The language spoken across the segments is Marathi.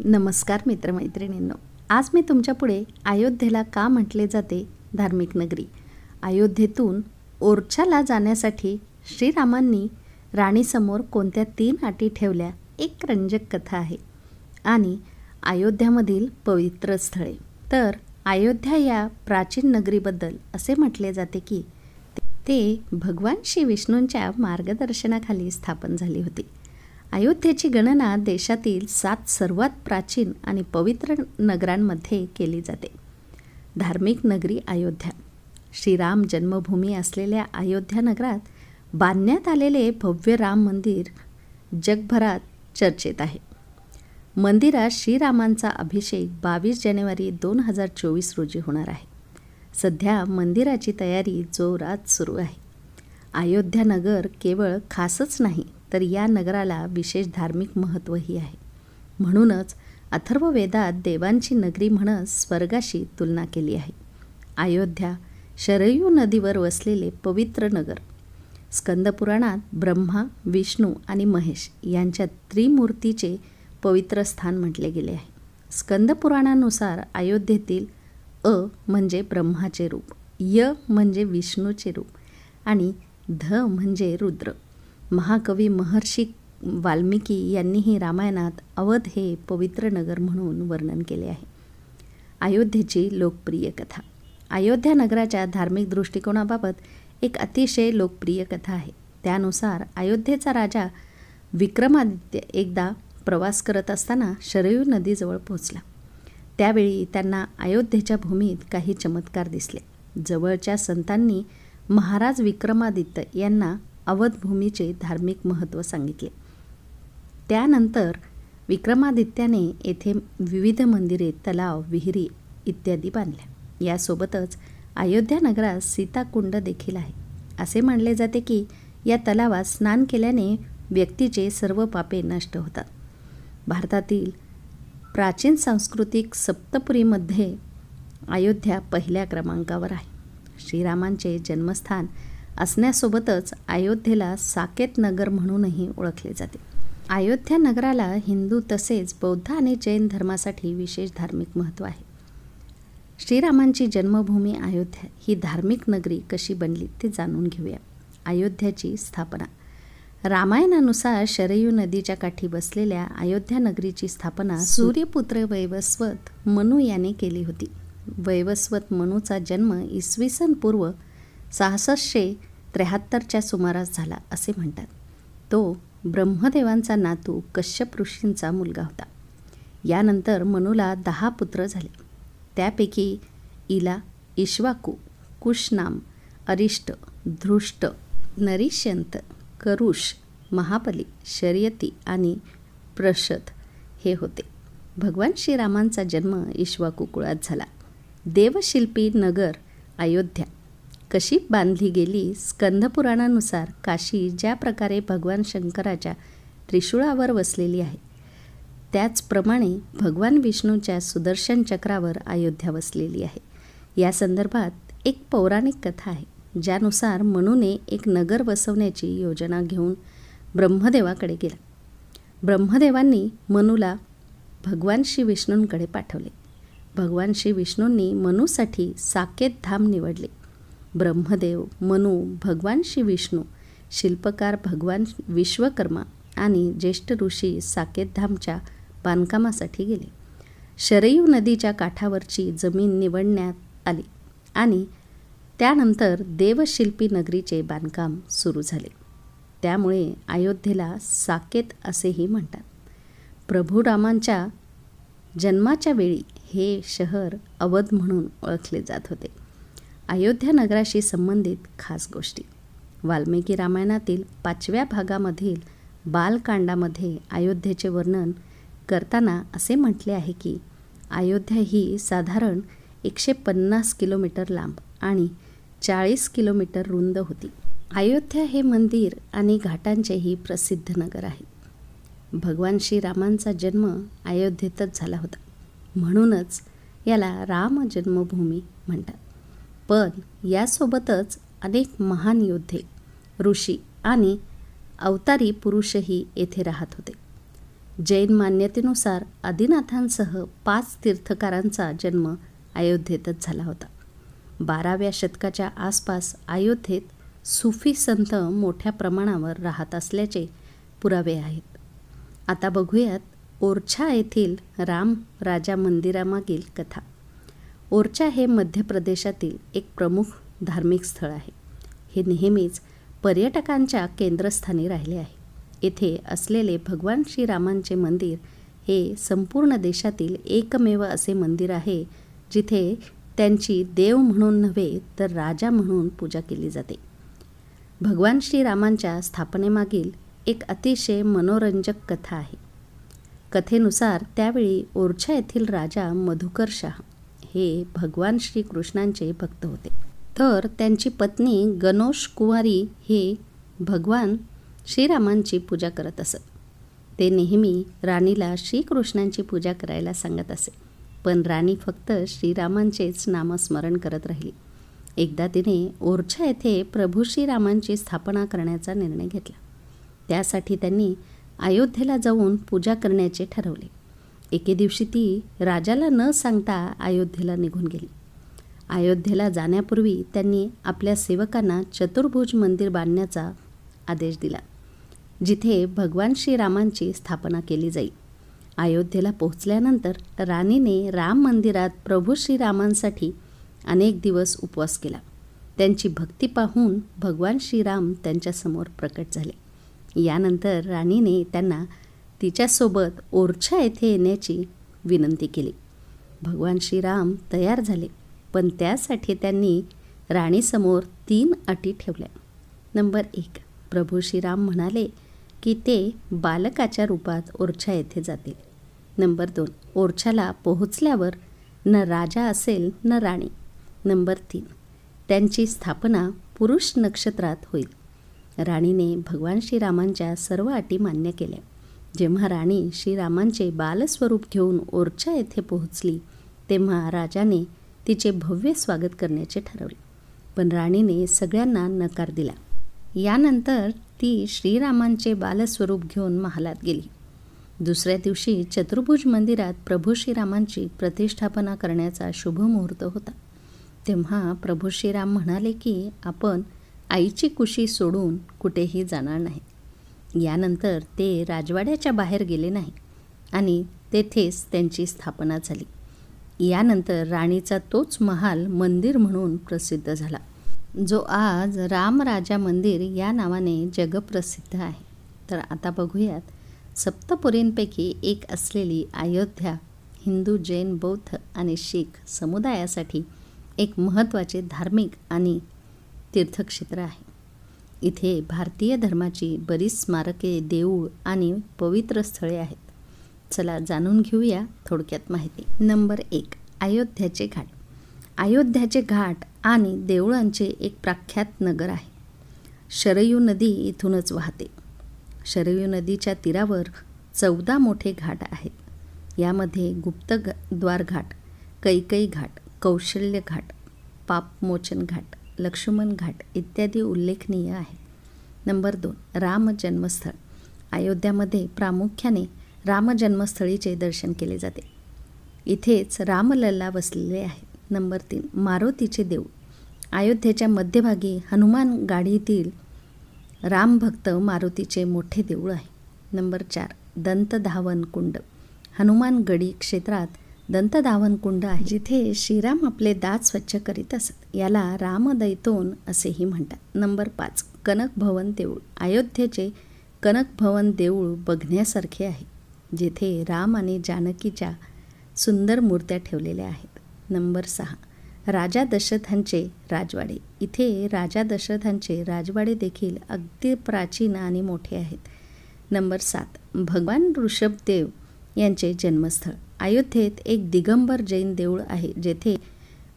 नमस्कार मित्रमैत्रिणींनो, आज मी तुमच्यापुढे अयोध्येला का म्हटले जाते धार्मिक नगरी, अयोध्येतून ओरछाला जाण्यासाठी श्रीरामांनी राणीसमोर कोणत्या 3 अटी ठेवल्या, एक रंजक कथा आहे. आणि अयोध्यामधील पवित्र स्थळे. तर अयोध्या या प्राचीन नगरीबद्दल असे म्हटले जाते की ते भगवान श्री विष्णूंच्या मार्गदर्शनाखाली स्थापन झाली होती. अयोध्येची गणना देशातील 7 सर्वात प्राचीन आणि पवित्र नगरांमध्ये केली जाते. धार्मिक नगरी अयोध्या. श्रीराम जन्मभूमी असलेल्या अयोध्या नगरात बांधण्यात आलेले भव्य राम मंदिर जगभरात चर्चेत आहे. मंदिरात श्रीरामांचा अभिषेक 22 जानेवारी 2024 रोजी होणार आहे. सध्या मंदिराची तयारी जोरात सुरू आहे. अयोध्या नगर केवळ खासच नाही, तर या नगराला विशेष धार्मिक महत्त्वही आहे. म्हणूनच अथर्ववेदात देवांची नगरी म्हणत स्वर्गाशी तुलना केली आहे. अयोध्या शरयू नदीवर वसलेले पवित्र नगर. स्कंदपुराणात ब्रह्मा, विष्णू आणि महेश यांच्या त्रिमूर्तीचे पवित्र स्थान म्हटले गेले आहे. स्कंदपुराणानुसार अयोध्येतील अ म्हणजे ब्रह्माचे रूप, य म्हणजे विष्णूचे रूप आणि ध म्हणजे रुद्र. महाकवी महर्षी वाल्मिकी यांनीही रामायणात अवध हे पवित्र नगर म्हणून वर्णन केले आहे. अयोध्येची लोकप्रिय कथा. अयोध्या नगराच्या धार्मिक दृष्टिकोनाबाबत एक अतिशय लोकप्रिय कथा आहे. त्यानुसार अयोध्येचा राजा विक्रमादित्य एकदा प्रवास करत असताना शरयू नदीजवळ पोहोचला. त्यावेळी त्यांना अयोध्येच्या भूमीत काही चमत्कार दिसले. जवळच्या संतांनी महाराज विक्रमादित्य यांना अवध भूमीचे धार्मिक महत्त्व सांगितले. त्यानंतर विक्रमादित्याने येथे विविध मंदिरे, तलाव, विहिरी इत्यादी बांधल्या. यासोबतच अयोध्या नगरात सीताकुंड देखील आहे. असे मानले जाते की या तलावात स्नान केल्याने व्यक्तीचे सर्व पापे नष्ट होतात. भारतातील प्राचीन सांस्कृतिक सप्तपुरीमध्ये अयोध्या पहिल्या क्रमांकावर आहे. श्रीरामांचे जन्मस्थान असण्यासोबतच अयोध्येला साकेत नगर म्हणूनही ओळखले जाते. अयोध्या नगराला हिंदू तसेच बौद्ध आणि जैन धर्मासाठी विशेष धार्मिक महत्त्व आहे. श्रीरामांची जन्मभूमी अयोध्या ही धार्मिक नगरी कशी बनली ते जाणून घेऊया. अयोध्याची स्थापना. रामायणानुसार शरयू नदीच्या काठी बसलेल्या अयोध्या नगरीची स्थापना सूर्यपुत्र वैवस्वत मनु याने केली होती. वैवस्वत मनुचा जन्म इसवी सन पूर्व 673च्या सुमारास झाला असे म्हणतात. तो ब्रह्मदेवांचा नातू कश्यप ऋषींचा मुलगा होता. यानंतर मनुला 10 पुत्र झाले. त्यापैकी इला, इक्ष्वाकू, कुशनाम, अरिष्ट, धृष्ट, नरिष्यंत, करुष, महाबली, शर्यती आणि प्रशद हे होते. भगवान श्रीरामांचा जन्म इक्ष्वाकू कुळात झाला. देवशिल्पी नगर अयोध्या कशी बांधली गेली. स्कंदपुराणानुसार काशी ज्या प्रकारे भगवान शंकराच्या त्रिशूळावर वसलेली आहे, त्याचप्रमाणे भगवान विष्णूच्या सुदर्शन चक्रावर अयोध्या वसलेली आहे. या संदर्भात एक पौराणिक कथा आहे, ज्यानुसार मनुने एक नगर वसवण्याची योजना घेऊन ब्रह्मदेवाकडे गेला. ब्रह्मदेवांनी मनुला भगवान श्री विष्णूंकडे पाठवले. भगवान श्री विष्णूंनी मनुसाठी साकेत धाम निवडले. ब्रह्मदेव, मनु, भगवान श्री विष्णू, शिल्पकार भगवान विश्वकर्मा आणि ज्येष्ठ ऋषी साकेत धामच्या बांधकामासाठी गेले. शरयू नदीच्या काठावरची जमीन निवडण्यात आली आणि त्यानंतर देवशिल्पी नगरीचे बांधकाम सुरू झाले. त्यामुळे अयोध्येला साकेत असेही म्हणतात. प्रभू रामांच्या जन्माच्या वेळी हे शहर अवध म्हणून ओळखले जात होते. अयोध्या नगराशी संबंधित खास गोष्टी. वाल्मिकी रामायणातील 5व्या भागामधील बालकांडामध्ये अयोध्येचे वर्णन करताना असे म्हटले आहे की अयोध्या ही साधारण 150 किलोमीटर लांब आणि 40 किलोमीटर रुंद होती. अयोध्या हे मंदिर आणि घाटांचेही प्रसिद्ध नगर आहे. भगवान श्रीरामांचा जन्म अयोध्येतच झाला होता, म्हणूनच याला राम जन्मभूमी म्हणतात. पण यासोबतच अनेक महान योद्धे, ऋषी आणि अवतारी पुरुषही येथे राहत होते. जैन मान्यतेनुसार आदिनाथांसह 5 तीर्थकारांचा जन्म अयोध्येतच झाला होता. 12व्या शतकाच्या आसपास अयोध्येत सुफी संत मोठ्या प्रमाणावर राहत असल्याचे पुरावे आहेत. आता बघूयात ओरछा येथील राम राजा मंदिरामागील कथा. ओरछा हे मध्य प्रदेशातील एक प्रमुख धार्मिक स्थळ आहे. हे नेहमीच पर्यटकांच्या केंद्रस्थानी राहिले आहे. येथे असलेले भगवान श्रीरामांचे मंदिर हे संपूर्ण देशातील एकमेव असे मंदिर आहे जिथे त्यांची देव म्हणून नव्हे तर राजा म्हणून पूजा केली जाते. भगवान श्रीरामांच्या स्थापनेमागील एक अतिशय मनोरंजक कथा आहे. कथेनुसार त्यावेळी ओरछा येथील राजा मधुकर शाह हे भगवान श्रीकृष्णांचे भक्त होते. तर त्यांची पत्नी गणोश कुमारी हे भगवान श्रीरामांची पूजा करत असत. ते नेहमी राणीला श्रीकृष्णांची पूजा करायला सांगत असे, पण राणी फक्त श्रीरामांचेच नामस्मरण करत राहिली. एकदा तिने ओरछा येथे प्रभू श्रीरामांची स्थापना करण्याचा निर्णय घेतला. त्यासाठी त्यांनी अयोध्येला जाऊन पूजा करण्याचे ठरवले. एके दिवशी ती राजाला न सांगता अयोध्येला निघून गेली. अयोध्येला जाण्यापूर्वी त्यांनी आपल्या सेवकांना चतुर्भुज मंदिर बांधण्याचा आदेश दिला, जिथे भगवान श्रीरामांची स्थापना केली जाईल. अयोध्येला पोहोचल्यानंतर राणीने राम मंदिरात प्रभू श्रीरामांसाठी अनेक दिवस उपवास केला. त्यांची भक्ती पाहून भगवान श्रीराम त्यांच्यासमोर प्रकट झाले. यानंतर राणीने त्यांना तिच्यासोबत ओरछा येथे येण्याची विनंती केली. भगवान श्रीराम तयार झाले, पण त्यासाठी त्यांनी राणीसमोर 3 अटी ठेवल्या. नंबर 1, प्रभू श्रीराम म्हणाले की ते बालकाच्या रूपात ओरछा येथे जातील. नंबर 2, ओरछाला पोहोचल्यावर न राजा असेल न राणी. नंबर 3, त्यांची स्थापना पुरुष नक्षत्रात होईल. राणीने भगवान श्रीरामांच्या सर्व अटी मान्य केल्या. जेव्हा राणी श्रीरामांचे बालस्वरूप घेऊन ओरछा येथे पोहोचली तेव्हा राजाने तिचे भव्य स्वागत करण्याचे ठरवले, पण राणीने सगळ्यांना नकार दिला. यानंतर ती श्रीरामांचे बालस्वरूप घेऊन महालात गेली. दुसऱ्या दिवशी चतुर्भुज मंदिरात प्रभू श्रीरामांची प्रतिष्ठापना करण्याचा शुभ मुहूर्त होता. तेव्हा प्रभू श्रीराम म्हणाले की आपण आईची कुशी सोडून कुठेही जाणार नाही. यानंतर ते राजवाड्याच्या बाहेर गेले नाही आणि तेथेच त्यांची स्थापना झाली. यानंतर राणीचा तोच महाल मंदिर म्हणून प्रसिद्ध झाला, जो आज रामराजा मंदिर या नावाने जगप्रसिद्ध आहे. तर आता बघूयात सप्तपुरींपैकी एक असलेली अयोध्या हिंदू, जैन, बौद्ध आणि शीख समुदायासाठी एक महत्त्वाचे धार्मिक आणि तीर्थक्षेत्र आहे. इथे भारतीय धर्माची बरीच स्मारके, देऊळ आणि पवित्र स्थळे आहेत. चला जाणून घेऊया थोडक्यात माहिती. नंबर 1, अयोध्याचे घाट. अयोध्याचे घाट आणि देवळांचे एक प्रख्यात नगर आहे. शरयू नदी इथूनच वाहते. शरयू नदीच्या तीरावर 14 मोठे घाट आहेत. यामध्ये गुप्तद्वार घाट, कैकई घाट, कौशल्य घाट, पापमोचन घाट, लक्ष्मण घाट इत्यादी उल्लेखनीय आहेत. नंबर 2, राम जन्मस्थळ. अयोध्यामध्ये प्रामुख्याने राम जन्मस्थळीचे दर्शन केले जाते. इथेच रामलल्ला वसलेले आहेत. नंबर 3, मारुतीचे देऊळ. अयोध्येच्या मध्यभागी हनुमान गाडीतील रामभक्त मारुतीचे मोठे देऊळ आहे. नंबर 4, दंतधावन कुंड. हनुमान गडी क्षेत्रात दंतधावन कुंड आहे, जिथे श्रीराम आपले दात स्वच्छ करीत असत. याला रामदैतोन असेही म्हणतात. नंबर 5, कनक भवन देऊळ. अयोध्येचे कनक भवन देऊळ बघण्यासारखे आहे, जेथे राम आणि जानकीच्या सुंदर मूर्त्या ठेवलेल्या आहेत. नंबर 6, राजा दशरथांचे राजवाडे. इथे राजा दशरथांचे राजवाडे देखील अगदी प्राचीन आणि मोठे आहेत. नंबर 7, भगवान ऋषभदेव यांचे जन्मस्थळ. अयोध्येत एक दिगंबर जैन देऊळ आहे, जेथे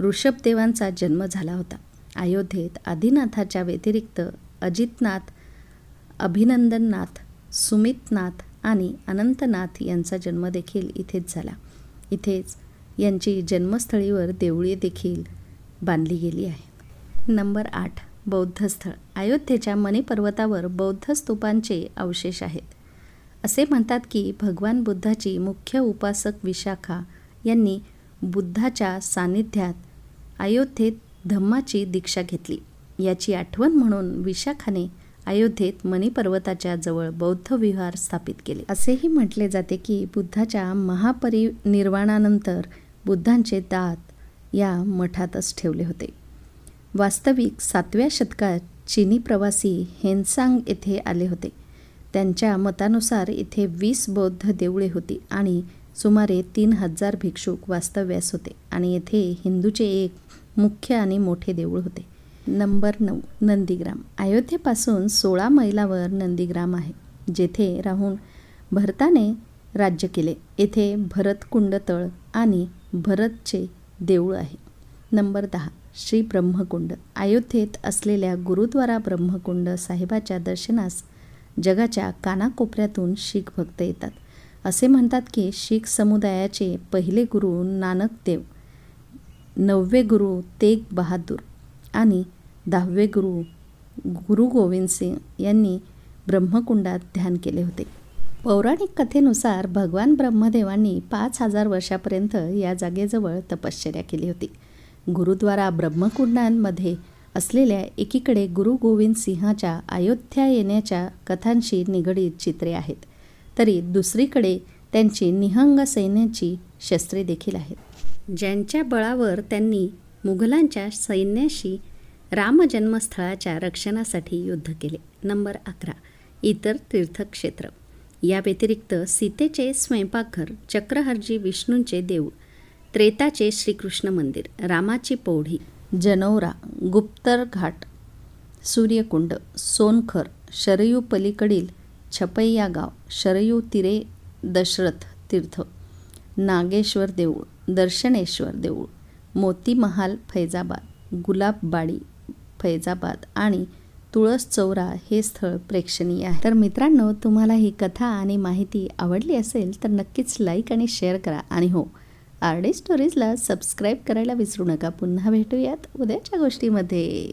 ऋषभदेवांचा जन्म झाला होता. अयोध्येत आदिनाथाच्या व्यतिरिक्त अजितनाथ, अभिनंदननाथ, सुमितनाथ आणि अनंतनाथ यांचा जन्म देखील इथेच झाला. इथेच यांची जन्मस्थळीवर देवळे देखील बांधली गेली आहे. नंबर 8, बौद्ध स्थळ. अयोध्येच्या मणी पर्वतावर बौद्ध स्तूपांचे अवशेष आहेत. असे म्हणतात की भगवान बुद्धाची मुख्य उपासक विशाखा यांनी बुद्धाच्या सानिध्यात अयोध्येत धम्माची दीक्षा घेतली. याची आठवण म्हणून विशाखाने अयोध्येत मणिपर्वताच्या जवळ बौद्ध विहार स्थापित केले. असेही म्हटले जाते की बुद्धाच्या महापरिनिर्वाणानंतर बुद्धांचे दात या मठातच ठेवले होते. वास्तविक 7व्या शतकात चीनी प्रवासी हेनसांग येथे आले होते. त्यांच्या मतानुसार इथे 20 बौद्ध देवळे होती आणि सुमारे 3000 भिक्षुक वास्तव्यास होते आणि येथे हिंदूचे एक मुख्य आणि मोठे देऊळ होते. नंबर 9, नंदीग्राम. अयोध्येपासून 16 मैलावर नंदीग्राम आहे, जेथे राहून भरताने राज्य केले. येथे भरतकुंड तळ आणि भरतचे देऊळ आहे. नंबर 10, श्री ब्रह्मकुंड. अयोध्येत असलेल्या गुरुद्वारा ब्रह्मकुंड साहिबाच्या दर्शनास जगाच्या कानाकोपऱ्यातून शीख भक्त येतात. असे म्हणतात की शीख समुदायाचे पहिले गुरु नानक देव, 9वे गुरु तेग बहादूर आणि 10वे गुरु गोविंद सिंग यांनी ब्रह्मकुंडात ध्यान केले होते. पौराणिक कथेनुसार भगवान ब्रह्मदेवांनी 5000 वर्षापर्यंत या जागेजवळ तपश्चर्या केली होती. गुरुद्वारा ब्रह्मकुंडांमध्ये असलेल्या एकीकडे गुरु गोविंद सिंहाच्या अयोध्या येण्याच्या कथांशी निगडीत चित्रे आहेत, तरी दुसरीकडे त्यांची निहंग सैन्याची शस्त्रे देखील आहेत, ज्यांच्या बळावर त्यांनी मुघलांच्या सैन्याशी रामजन्मस्थळाच्या रक्षणासाठी युद्ध केले. नंबर 11, इतर तीर्थक्षेत्र. या व्यतिरिक्त सीतेचे स्वयंपाकघर, चक्रहर्जी विष्णूंचे देऊळ, त्रेताचे श्रीकृष्ण मंदिर, रामाची पौढी, जनौरा, गुप्तर घाट, सूर्यकुंड, सोनखर, शरयू पलीकडील छपैया गाव, शरयू तीरे दशरथ तीर्थ, नागेश्वर देऊळ, दर्शनेश्वर देऊळ, मोती महाल फैजाबाद, गुलाबबाडी फैजाबाद आणि तुळस चौरा हे स्थळ प्रेक्षणीय आहे. तर मित्रांनो, तुम्हाला ही कथा आणि माहिती आवडली असेल तर नक्कीच लाईक आणि शेअर करा आणि हो, RD स्टोरीजला सबस्क्राईब करायला विसरू नका. पुन्हा भेटूयात उद्याच्या गोष्टीमध्ये.